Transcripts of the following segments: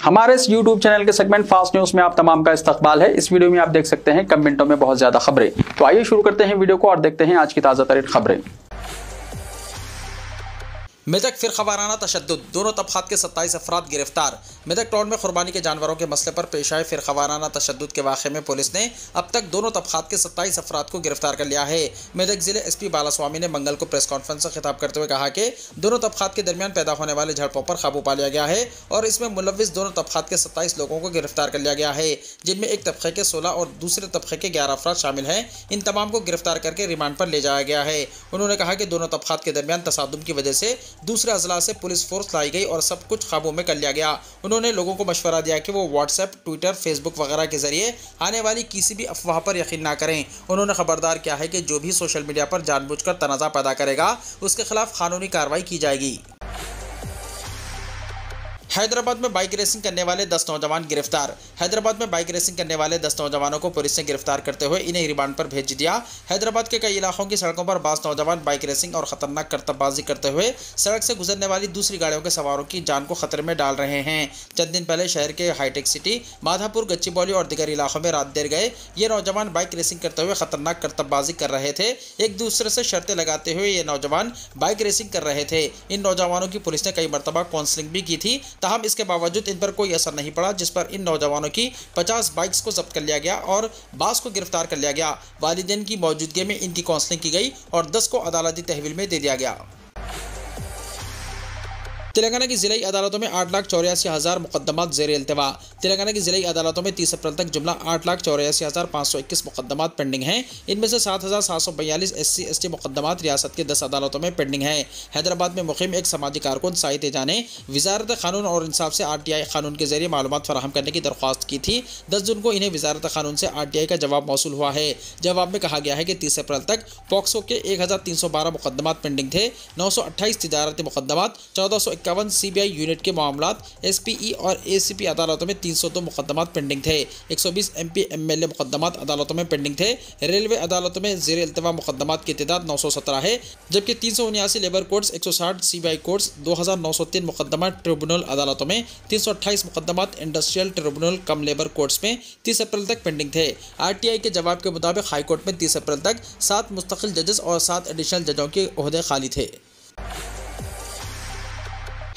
हमारे इस YouTube channel के सेगमेंट फास्ट न्यूज में आप तमाम का इस्तकबाल है। इस वीडियो में आप देख सकते हैं कम मिनटों में बहुत ज्यादा खबरें। तो आइए शुरू करते हैं वीडियो को और देखते हैं आज की ताजा तरीन खबरें। मेदक फिर खवाराना तशद्दुद, दोनों तबक़ात के 27 अफराद गिरफ्तार। मेदक टाउन में कुर्बानी के जानवरों के मसले पर पेश आए फिर खवाराना तशद्दुद के वाक़े में पुलिस ने अब तक दोनों तबक़ात के 27 अफराद को गिरफ्तार कर लिया है। मेदक जिले SP बालास्वामी ने मंगल को प्रेस कॉन्फ्रेंस से खिताब करते हुए कहा कि दोनों तबक़ात के दरमियान पैदा होने वाले झड़पों पर काबू पा लिया गया है और इसमें मुलव्विस दोनों तबक़ात के 27 लोगों को गिरफ्तार कर लिया गया है, जिनमें एक तबक़े के 16 और दूसरे तबक़े के 11 अफराद शामिल हैं। इन तमाम को गिरफ्तार करके रिमांड पर ले जाया गया है। उन्होंने कहा कि दोनों तबक़ात के दरमियान तसादुम की वजह से दूसरे अजला से पुलिस फोर्स लाई गई और सब कुछ काबू में कर लिया गया। उन्होंने लोगों को मशवरा दिया कि वो व्हाट्सएप, ट्विटर, फेसबुक वगैरह के जरिए आने वाली किसी भी अफवाह पर यकीन ना करें। उन्होंने खबरदार किया है कि जो भी सोशल मीडिया पर जानबूझकर तनाज़ा पैदा करेगा उसके खिलाफ कानूनी कार्रवाई की जाएगी। हैदराबाद में बाइक रेसिंग करने वाले 10 नौजवान गिरफ्तार। हैदराबाद में बाइक रेसिंग करने वाले 10 नौजवानों को पुलिस ने गिरफ्तार करते हुए इन्हें रिमांड पर भेज दिया। हैदराबाद के कई इलाकों की सड़कों पर 12 नौजवान बाइक रेसिंग और खतरनाक करतबबाजी करते हुए सड़क से गुजरने वाली दूसरी गाड़ियों के सवारों की जान को खतरे में डाल रहे हैं। चंद दिन पहले शहर के हाईटेक सिटी, माधापुर, गच्चीबौली और दीगर इलाकों में रात देर गए ये नौजवान बाइक रेसिंग करते हुए खतरनाक करतबबाजी कर रहे थे। एक दूसरे से शर्तें लगाते हुए ये नौजवान बाइक रेसिंग कर रहे थे। इन नौजवानों की पुलिस ने कई मरतबा काउंसलिंग भी की थी, ताहम इसके बावजूद इन पर कोई असर नहीं पड़ा, जिस पर इन नौजवानों की 50 बाइक्स को जब्त कर लिया गया और 22 को गिरफ्तार कर लिया गया। वालिदैन की मौजूदगी में इनकी काउंसलिंग की गई और 10 को अदालती तहवील में दे दिया गया। तेलंगाना की जिलाई अदालतों में 8,84,000 मुकदमात ज़ेर इल्तिवा। तेलंगाना की जिलाई अदालतों में 30 अप्रैल तक जुमला 8,84,521 मुकदमात पेंडिंग हैं। इनमें से 7,742 SC ST मुकदमात रियासत के 10 अदालतों में पेंडिंग हैं। हैदराबाद में मुक़ीम एक समाजी कारकुन साई तेजा ने वजारत कानून और इंसाफ से RTI कानून के जरिए मालूमात फराहम करने की दरख्वास्त की थी। 10 जून को इन्हें वजारत कानून से RTI का जवाब मौसूल हुआ है। जवाब में कहा गया है कि 30 अप्रैल तक पॉक्सो के 1,312 मुकदमात पेंडिंग थे। 928 तिजारती मुकदमात, 1451 CBI यूनिट के मामलात, SPE और ACP अदालतों में 302 मुकदमात पेंडिंग थे। 120 MP MLA मुकदमात अदालतों में पेंडिंग थे। रेलवे अदालतों में ज़ेर इल्तिवा मुकदमात की तादाद 917 है, जबकि 379 लेबर कोर्ट्स, 160 CBI कोर्ट्स, 2,903 मुकदमात ट्रिब्यूनल अदालतों में, 328 मुकदमात industrial tribunal cum labour courts में 30 अप्रैल तक पेंडिंग थे। RTI के जवाब के मुताबिक हाईकोर्ट में 30 अप्रैल तक 7 मुस्तकिल जजेस और 7 एडिशनल जजों के ओहदे खाली थे।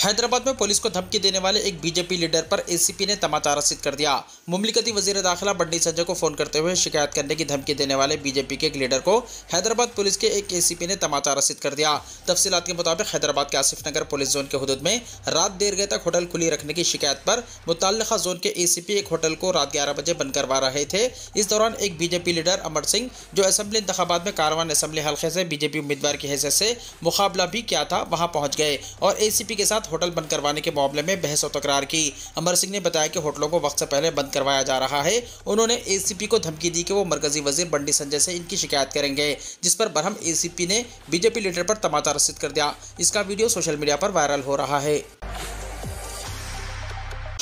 हैदराबाद में पुलिस को धमकी देने वाले एक BJP लीडर पर ACP ने तमाचा रसीद कर दिया। मुमलिकती वजीर दाखिला बंडी संजय को फ़ोन करते हुए शिकायत करने की धमकी देने वाले BJP के एक लीडर को हैदराबाद पुलिस के एक ACP ने तमाचा रसीद कर दिया। तफसीलात के मुताबिक हैदराबाद के आसिफ नगर पुलिस जोन के हुदूद में रात देर गए तक होटल खुली रखने की शिकायत पर मुतल्लिका जोन के ACP एक होटल को रात 11 बजे बंद करवा रहे थे। इस दौरान एक BJP लीडर अमर सिंह, जो असम्बली इंतखाबात में कारवान असम्बली हल्के से BJP उम्मीदवार की हैसियत से मुकाबला भी किया था, वहाँ पहुँच गए और ACP के साथ होटल बंद करवाने के मामले में बहस और तकरार की। अमर सिंह ने बताया कि होटलों को वक्त से पहले बंद करवाया जा रहा है। उन्होंने ACP को धमकी दी कि वो मरकजी वजीर बंडी संजय से इनकी शिकायत करेंगे, जिस पर बरहम ACP ने BJP लीडर पर तमाचा रसीद कर दिया। इसका वीडियो सोशल मीडिया पर वायरल हो रहा है।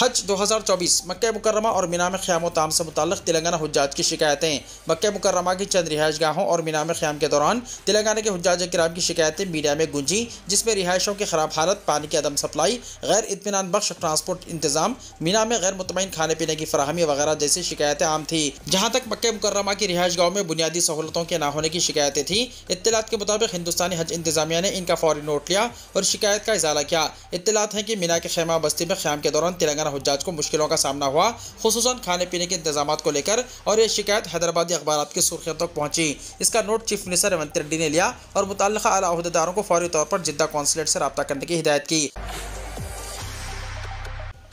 हज 2024 मक्का मुकर्रमा और मीना में क़याम ताम से मुताल्लिक़ तेलंगाना हुज्जाज की शिकायतें। मक्का मुकर्रमा की चंद रिहाइशगाहों और मीना में क़याम के दौरान तेलंगाना के हुज्जाज किराम की शिकायतें मीडिया में गूंजी, जिसमें रिहाइशों की ख़राब हालत, पानी की अदम सप्लाई, गैर इत्मीनान बख्श ट्रांसपोर्ट इंतज़ाम, मीना में गैर मुतमईन खाने पीने की फराहमी वगैरह जैसी शिकायतें आम थी। जहाँ तक मक्का मुकर्रमा की रिहाइशगाहों में बुनियादी सहूलतों के ना होने की शिकायतें थी, इत्तलात के मुताबिक हिंदुस्तानी हज इंतज़ामिया ने इनका फौरी नोट लिया और शिकायत का इजाला किया। इत्तलात है कि मीना के खेमा बस्ती में क़याम के दौरान तेलंगाना हुज्जाज को मुश्किलों का सामना हुआ, खुसूसन खाने पीने के इंतजामात को लेकर, और यह शिकायत हैदराबादी अखबारात की सुर्खियों तक पहुंची। इसका note chief minister Revanth Reddy ने लिया और मुतल्लिका आला ओहदेदारों को फौरी तौर पर जिद्दा कौंसलेट से रब्ता करने की हिदायत की।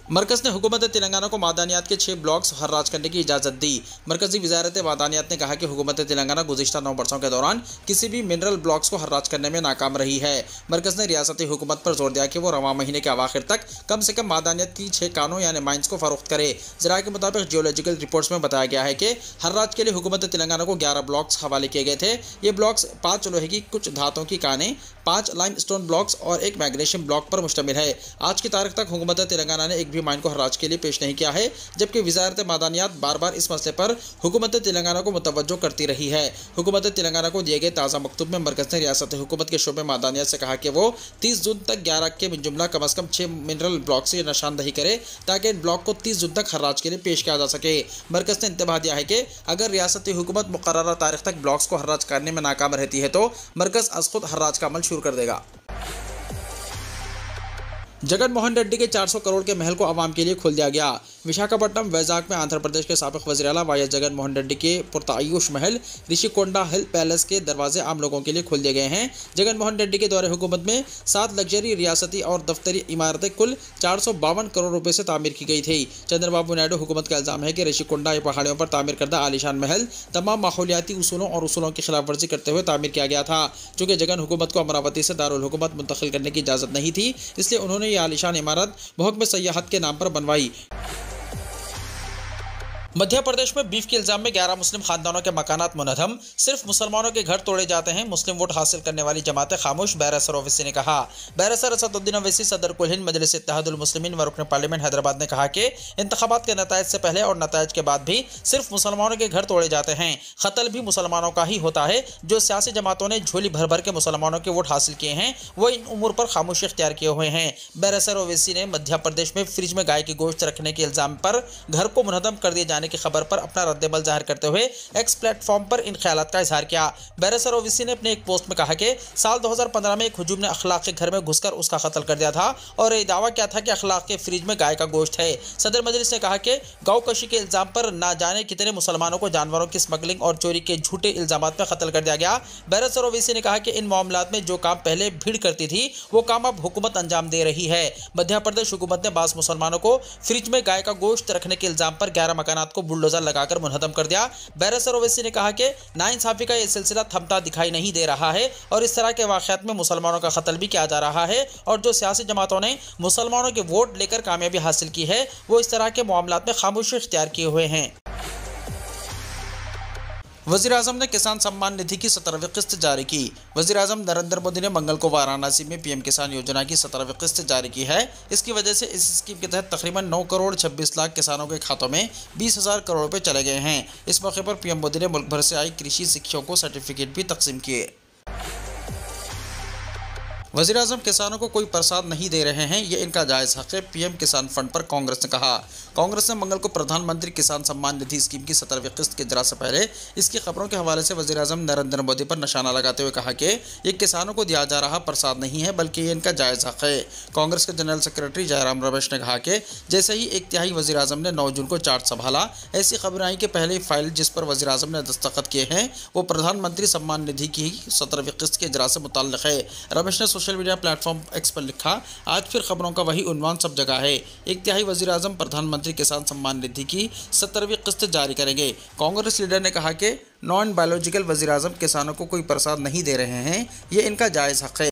मरकज़ ने हुकूमत तेलंगाना को मादानियात के 6 ब्लॉक्स हर्राज करने की इजाज़त दी। मरकज़ी वज़ारत मादानियात ने कहा कि हुकूमत तेलंगाना गुज़िश्ता 9 बरसों के दौरान किसी भी मिनरल ब्लॉक्स को हर्राज करने में नाकाम रही है। मरकज़ ने रियासती हुकूमत पर जोर दिया कि वो रवां महीने के अवाखिर तक कम से कम मादानियात की 6 कानों यानी माइंस को फ़रोख्त करे। ज़राए के मुताबिक जियोलॉजिकल रिपोर्ट्स में बताया गया है कि हर्राज के लिए हुकूमत तेलंगाना को 11 ब्लॉक्स हवाले किए गए थे। ये ब्लॉक्स 5 लोहे की कुछ धातुओं की कानें, 5 लाइमस्टोन ब्लॉक्स और 1 मैग्नीशियम ब्लॉक पर मुश्तमिल है। आज की तारीख तक हुकूमत तेलंगाना ने एक भी माइन को हराज के लिए पेश नहीं किया है, जबकि वजारत मादानियात बार बार इस मसले पर हुकूमत तेलंगाना को मुतवज्जो करती रही है। हुकूमत तेलंगाना को दिए गए ताज़ा मकतूब में मरकज़ ने रियासत हुकूमत के शोबे मादानियात से कहा कि वो 30 जून तक 11 के जुमला कम अज़ कम 6 मिनरल ब्लॉक से निशानदही करे ताकि इन ब्लॉक को 30 जून तक हराज के लिए पेश किया जा सके। मरकज़ ने इंतबाह दिया है कि अगर रियासती हुकूमत मुकर्ररा तारीख तक ब्लॉक्स को हराज करने में नाकाम रहती है तो मरकज़ अज़ खुद हराज का अमल शुरू कर देगा। जगन मोहन रेड्डी के 400 करोड़ के महल को आवाम के लिए खोल दिया गया। विशाखापट्टनम वैजाग में आंध्र प्रदेश के साबिक़ वज़ीर आला वाई एस जगन मोहन रेड्डी के पुरतायुश महल ऋषिकोंडा हिल पैलेस के दरवाजे आम लोगों के लिए खोल दिए गए हैं। जगन मोहन रेड्डी के दौरे हुकूमत में 7 लग्जरी रियासती और दफ्तरी इमारतें कुल 452 करोड़ रुपए से तामीर की गई थी। चंद्रबाबू नायडू हुकूमत का इल्ज़ाम है कि ऋषिकोंडा पहाड़ियों पर तामीर करदा आलीशान महल तमाम माहौलियाती उसूलों और उसूलों की खिलाफ वर्जी करते हुए तामीर किया गया था। चूँकि जगन हुकूमत को अमरावती से दारुल हुकूमत मुंतकिल करने की इजाज़त नहीं थी, इसलिए उन्होंने ये आलीशान इमारत महकमे सयाहत के नाम पर बनवाई। मध्य प्रदेश में बीफ के इल्जाम में 11 मुस्लिम खानदानों के मकानात मुनहदम, सिर्फ मुसलमानों के घर तोड़े जाते हैं, मुस्लिम वोट हासिल करने वाली जमातें खामोश, बैरिस्टर ओवैसी ने कहा। बैरिस्टर असदुद्दीन ओवैसी सदर कुल हिंद मजलिस इत्तेहादुल मुस्लिमीन व रुकन पार्लियामेंट हैदराबाद ने कहा कि इंतखाबात के नतायज से पहले और नतायज के बाद भी सिर्फ मुसलमानों के घर तोड़े जाते हैं। कत्ल भी मुसलमानों का ही होता है। जो सियासी जमातों ने झोली भर भर के मुसलमानों के वोट हासिल किए हैं वो इन उमूर पर खामोशी इख्तियार किए हुए हैं। बैरिस्टर ओवैसी ने मध्य प्रदेश में फ्रिज में गाय की गोश्त रखने के इल्जाम पर घर को मुनहदम कर दिए जाने की खबर पर अपना रद्देमल जाहिर करते हुए एक्स प्लेटफॉर्म पर इन ख्यालात का इजहार किया। बैरिस्टर ओवैसी ने अपने एक पोस्ट में कहा कि साल 2015 में एक हुजूम ने अखलाक के घर में घुसकर उसका कत्ल कर दिया था और ये दावा किया था कि अखलाक के फ्रिज में गाय का गोश्त है। सदर मजलिस ने कहा कि गौकशी के इल्जाम पर ना जाने कितने मुसलमानों को जानवरों की स्मगलिंग और चोरी के झूठे इल्जाम में कत्ल कर दिया गया। बैरिस्टर ओवैसी ने कहा कि इन मामलात में जो काम पहले भीड़ करती थी वो काम अब हुकूमत अंजाम दे रही है। मध्य प्रदेश हुकूमत ने बास मुसलमानों को फ्रिज में गाय का गोश्त रखने के इल्जाम पर 11 मकानात को बुलडोजर लगाकर मुनहदम कर दिया। बैरिस्टर ओवैसी ने कहा कि नाइंसाफी का यह सिलसिला थमता दिखाई नहीं दे रहा है और इस तरह के वाक़यात में मुसलमानों का कत्ल भी किया जा रहा है और जो सियासी जमातों ने मुसलमानों के वोट लेकर कामयाबी हासिल की है वो इस तरह के मामलात में खामोशी इख्तियार किए हुए हैं। वज़ीर-ए-आज़म ने किसान सम्मान निधि की 17वीं किस्त जारी की। वज़ीर-ए-आज़म नरेंद्र मोदी ने मंगल को वाराणसी में पीएम किसान योजना की 17वीं किस्त जारी की है। इसकी वजह से इस स्कीम के तहत तकरीबन 9 करोड़ 26 लाख किसानों के खातों में 20,000 करोड़ रुपए चले गए हैं। इस मौके पर पीएम मोदी ने मुल्क भर से आई कृषि शिक्षकों को सर्टिफिकेट भी तकसीम किए। वज़ीर-ए-आज़म किसानों को कोई प्रसाद नहीं दे रहे हैं, ये इनका जायज़ हक़ है, पीएम किसान फंड पर कांग्रेस ने कहा। कांग्रेस ने मंगल को प्रधानमंत्री किसान सम्मान निधि स्कीम की 17वीं किस्त के इजरा से पहले इसकी खबरों के हवाले से वज़ीर-ए-आज़म नरेंद्र मोदी पर निशाना लगाते हुए कहा कि ये किसानों को दिया जा रहा प्रसाद नहीं है बल्कि ये इनका जायज़ हक़ है। कांग्रेस के जनरल सेक्रेटरी जयराम रमेश ने कहा कि जैसे ही एक तिहाई वज़ीर-ए-आज़म ने 9 जून को चार्ज संभाला, ऐसी खबरें आई कि पहली फाइल जिस पर वज़ीर-ए-आज़म ने दस्तखत किए हैं वो प्रधानमंत्री सम्मान निधि की 17वीं किस्त के इजरा से मुताल्लिक़ है। रमेश ने सोशल मीडिया प्लेटफॉर्म एक्स पर लिखा, आज फिर खबरों का वही उन्वान सब जगह है। एक तिहाई वज़ीर-ए-आज़म प्रधानमंत्री किसान सम्मान निधि की 17वीं किस्त जारी करेंगे। कांग्रेस लीडर ने कहा कि नॉन बायोलॉजिकल वज़ीर-ए-आज़म किसानों को कोई प्रसाद नहीं दे रहे हैं, ये इनका जायज़ हक़ है।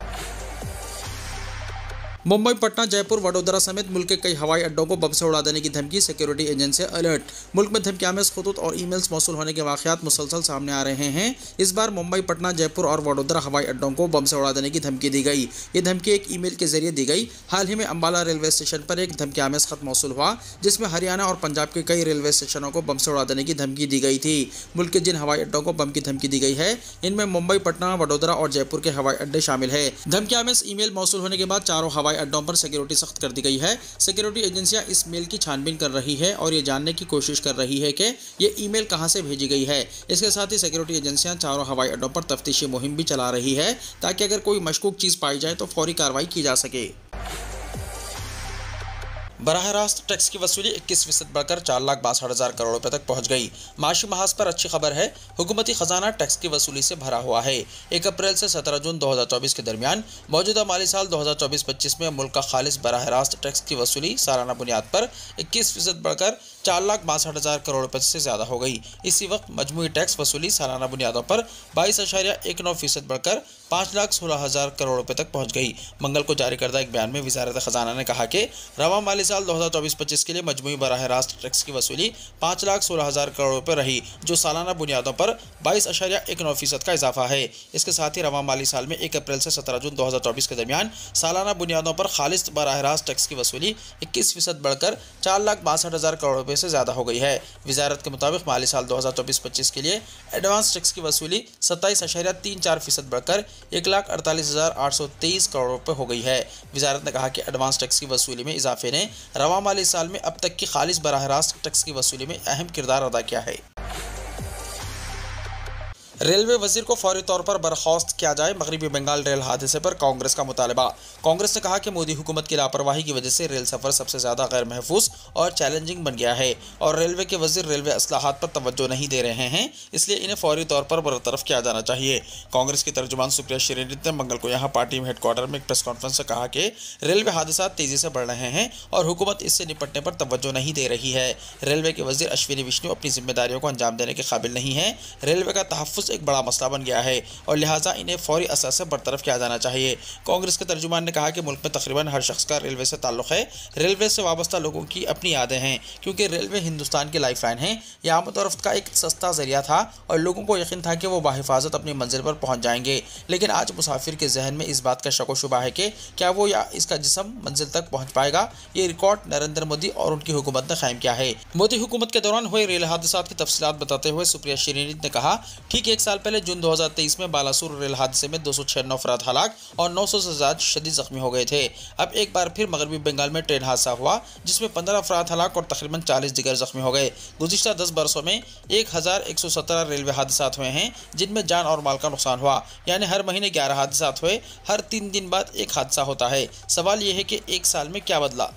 मुंबई, पटना, जयपुर, वडोदरा समेत मुल्क के कई हवाई अड्डों को बम से उड़ा देने की धमकी, सिक्योरिटी एजेंसी अलर्ट। मुल्क में धमकियामेज खतूत और ईमेल्स मौसूल होने के वाक़यात मुसलसल सामने आ रहे हैं। इस बार मुंबई, पटना, जयपुर और वडोदरा हवाई अड्डों को बम से उड़ा देने की धमकी दी गई। ये धमकी एक ईमेल के जरिए दी गई। हाल ही में अम्बाला रेलवे स्टेशन पर एक धमकियामेज खत मौसूल हुआ जिसमें हरियाणा और पंजाब के कई रेलवे स्टेशनों को बम से उड़ा देने की धमकी दी गई थी। मुल्क के जिन हवाई अड्डों को बम की धमकी दी गई है इनमें मुंबई, पटना, वडोदरा और जयपुर के हवाई अड्डे शामिल है। धमकियामेज ईमेल मौसूल होने के बाद चारों हवाई अड्डों पर सिक्योरिटी सख्त कर दी गई है। सिक्योरिटी एजेंसियां इस मेल की छानबीन कर रही है और ये जानने की कोशिश कर रही है कि ये ईमेल कहां से भेजी गई है। इसके साथ ही सिक्योरिटी एजेंसियां चारों हवाई अड्डों पर तफ्तीशी मुहिम भी चला रही है ताकि अगर कोई मशकूक चीज़ पाई जाए तो फौरी कार्रवाई की जा सके। बराह रास्त टैक्स की वसूली 21% बढ़कर 4,62,000 करोड़ रुपए तक पहुंच गई। माशी महाज पर अच्छी खबर है, हुकूमती खजाना टैक्स की वसूली से भरा हुआ है। 1 अप्रैल से 17 जून 2024 के दरमियान मौजूदा माली साल 2024-25 में मुल्क का खालिस बराह रास्त टैक्स की वसूली सालाना बुनियाद पर 21% बढ़कर 4,62,000 करोड़ रुपए से ज्यादा हो गई। इसी वक्त मजमूई टैक्स वसूली सालाना बुनियादों पर 22.19% बढ़कर 5,16,000 करोड़ रुपए तक पहुंच गई। मंगल को जारी करदा एक बयान में वजारत खजाना ने कहा कि रवा माली साल 2024-25 के लिए मजमूई बराह रास्त टैक्स की वसूली 5,16,000 करोड़ रुपए रही, जो सालाना बुनियादों पर 22.19% का इजाफा है। इसके साथ ही रवा माली साल में 1 अप्रैल से 17 जून 2024 के दरमियान सालाना बुनियादों पर खालिस बराह रास्त टैक्स की वसूली 21% बढ़कर 4,62,000 करोड़ रुपए से ज्यादा हो गई है। वजारत के मुताबिक माली साल 2024-25 के लिए एडवांस टैक्स की वसूली 27.34% बढ़कर 1,48,823 करोड़ रुपए हो गई है। वजारत ने कहा कि एडवांस टैक्स की वसूली में इजाफे ने रवा माली साल में अब तक की खालिस बराह रास्त टैक्स की वसूली में अहम किरदार अदा किया है। रेलवे वजीर को फौरी तौर पर बर्खास्त किया जाए, मगरबी बंगाल रेल हादसे पर कांग्रेस का मुतालबा। कांग्रेस ने कहा कि मोदी हुकूमत की लापरवाही की वजह से रेल सफर सबसे ज्यादा गैर महफूज और चैलेंजिंग बन गया है और रेलवे के वजीर रेलवे असलाहत पर तवज्जो नहीं दे रहे हैं, इसलिए इन्हें फौरी तौर पर बरतरफ किया जाना चाहिए। कांग्रेस की तर्जुमान सुप्रिया श्रीनिधि ने मंगल को यहाँ पार्टी में हेडक्वार्टर में एक प्रेस कॉन्फ्रेंस से कहा कि रेलवे हादसा तेजी से बढ़ रहे हैं और हुकूमत इससे निपटने पर तवज्जो नहीं दे रही है। रेलवे के वजीर अश्विनी विष्णु अपनी जिम्मेदारियों को अंजाम देने के काबिल नहीं है। रेलवे का तहफ्फुज़ एक बड़ा मसला बन गया है और लिहाजा इन्हें फौरी असर से बरतरफ किया जाना चाहिए। कांग्रेस के तर्जुमान ने कहा कि मुल्क में तकरीबन हर शख्स का रेलवे से ताल्लुक है। रेलवे से वाबस्ता लोगों की अपनी यादें हैं, क्योंकि रेलवे हिंदुस्तान की लाइफलाइन है। यह आमद और रफ्त का एक सस्ता जरिया था और लोगों को यकीन था कि वो बाहिफाजत अपनी मंजिल पर पहुंच जाएंगे, लेकिन आज मुसाफिर के जहन में इस बात का शक व शुबा है कि क्या वो या इसका जिस्म मंजिल तक पहुंच पाएगा। ये रिकॉर्ड नरेंद्र मोदी और उनकी हुकूमत ने कायम किया है। मोदी हुकूमत के दौरान हुए रेल हादसात की तफसीलात बताते हुए सुप्रिया श्रीनिधि ने कहा, ठीक 1 साल पहले जून 2023 में बालासुर रेल हादसे में 296 अफराद हलाक और 900 से ज्यादा शदीद जख्मी हो गए थे। अब एक बार फिर मगरबी बंगाल में ट्रेन हादसा हुआ जिसमें 15 अफराद हलाक और तकरीबन 40 दिगर जख्मी हो गए। गुज़िश्ता 10 बरसों में 1,117 रेलवे हादसात हुए हैं, जिनमें जान और माल का नुकसान हुआ। यानी हर महीने 11 हादसात हुए, हर 3 दिन बाद एक हादसा होता है। सवाल यह है कि 1 साल में क्या बदला।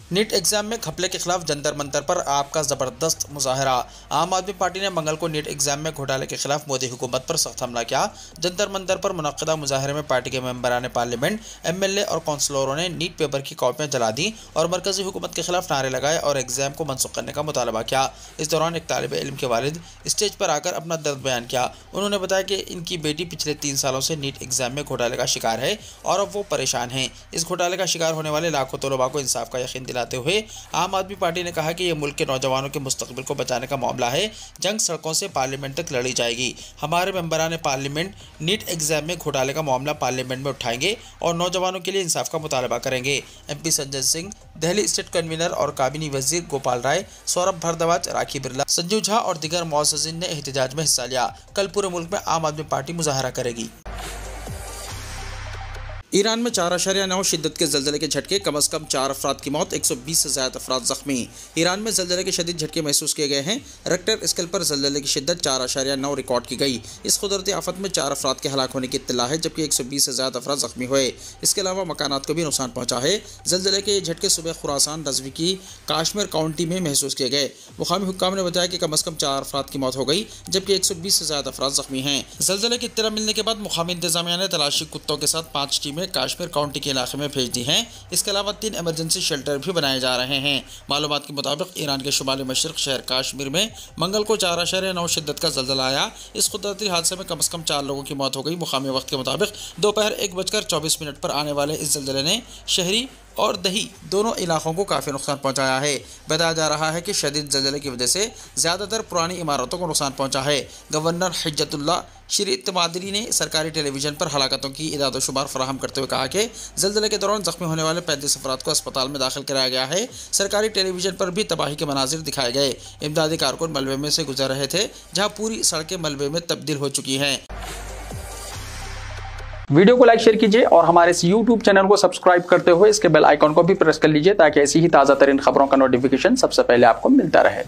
नीट एग्जाम में घपले के खिलाफ जंतर मंतर पर आपका जबरदस्त मुजाहरा। आम आदमी पार्टी ने मंगल को नीट एग्जाम में घोटाले के खिलाफ मोदी हुकूमत पर सख्त हमला किया। जंतर मंतर पर मुनक्किदा मुजाहरे में पार्टी के मेंबरान पार्लियामेंट, एमएलए और काउंसलरों ने नीट पेपर की कॉपियां जला दी और मरकजी हुकूमत के खिलाफ नारे लगाए और एग्जाम को मनसूख करने का मुतालबा किया। इस दौरान एक तालिब इल्म के वालिद स्टेज पर आकर अपना दर्द बयान किया। उन्होंने बताया कि इनकी बेटी पिछले 3 सालों से नीट एग्जाम में घोटाले का शिकार है और अब वो परेशान हैं। इस घोटाले का शिकार होने वाले लाखों तलबा को इंसाफ का यकीन दिलाते हुए आम आदमी पार्टी ने कहा कि यह मुल्क के नौजवानों के मुस्तकबिल को बचाने का मामला है। जंग सड़कों से पार्लियामेंट तक लड़ी जाएगी। हमारे मेंबरान पार्लियामेंट नीट एग्जाम में घोटाले का मामला पार्लियामेंट में उठाएंगे और नौजवानों के लिए इंसाफ का मुतालबा करेंगे। MP Sanjay Singh, Delhi state convener और काबीनी वजीर गोपाल राय, सौरभ भारद्वाज, राखी बिरला, संजू झा और दीगर मुअज़्ज़िज़ीन ने एहतजाज में हिस्सा लिया। कल पूरे मुल्क में आम आदमी पार्टी मुजाहरा करेगी। ईरान में 4.9 शिद्दत के ज़लज़ले के झटके, कम से कम 4 अफराद की मौत, 120 से ज़्यादा अफराद ज़ख्मी। ईरान में ज़लज़ले के शदीद झटके महसूस किए गए हैं। रेक्टर स्केल पर ज़लज़ले की शिद्दत 4.9 रिकॉर्ड की गई। इस कुदरती आफत में 4 अफराद के हलाक होने की इत्तला है, जबकि 120 से ज़्यादा अफराद ज़ख्मी हुए। इसके अलावा मकानात को भी नुकसान पहुँचा है। ज़लज़ले के झटके सुबह खुरासान, रज़वी की काश्मीर काउंटी में महसूस किए गए। मुकामी हुक्काम ने बताया कि कम से कम 4 अफराद की मौत हो गई, जबकि 120 से ज़्यादा अफराद ज़ख्मी हैं। ज़लज़ले की इत्तला मिलने के बाद मुकामी इंतज़ामिया ने तलाशी कुत्तों के साथ 5 टीमें काश्मीर काउंटी के इलाके में भेज दी हैं। इसके अलावा 3 इमरजेंसी शेल्टर भी बनाए जा रहे हैं। मालूमात के मुताबिक ईरान के शुमाली मशरक शहर काश्मीर में मंगल को 4.9 शिद्दत का ज़लज़ला आया। इस कुदरती हादसे में कम से कम 4 लोगों की मौत हो गई। मुकामी वक्त के मुताबिक दोपहर 1:24 पर आने वाले इस ज़लज़ले ने शहरी और दही दोनों इलाकों को काफ़ी नुकसान पहुंचाया है। बताया जा रहा है कि शदीद ज़लज़ले की वजह से ज़्यादातर पुरानी इमारतों को नुकसान पहुंचा है। गवर्नर हिज्जतुल्लाह शरीयत मादरी ने सरकारी टेलीविज़न पर हलाकतों की इदाद शुमार फराहम करते हुए कहा कि ज़लज़ले के दौरान ज़ख्मी होने वाले 35 अफराद को अस्पताल में दाखिल कराया गया है। सरकारी टेलीविज़न पर भी तबाही के मनाजिर दिखाए गए। इमदादी कारकुन मलबे में से गुजर रहे थे, जहाँ पूरी सड़कें मलबे में तब्दील हो चुकी हैं। वीडियो को लाइक शेयर कीजिए और हमारे इस YouTube चैनल को सब्सक्राइब करते हुए इसके बेल आइकॉन को भी प्रेस कर लीजिए, ताकि ऐसी ही ताज़ा तरीन खबरों का नोटिफिकेशन सबसे पहले आपको मिलता रहे।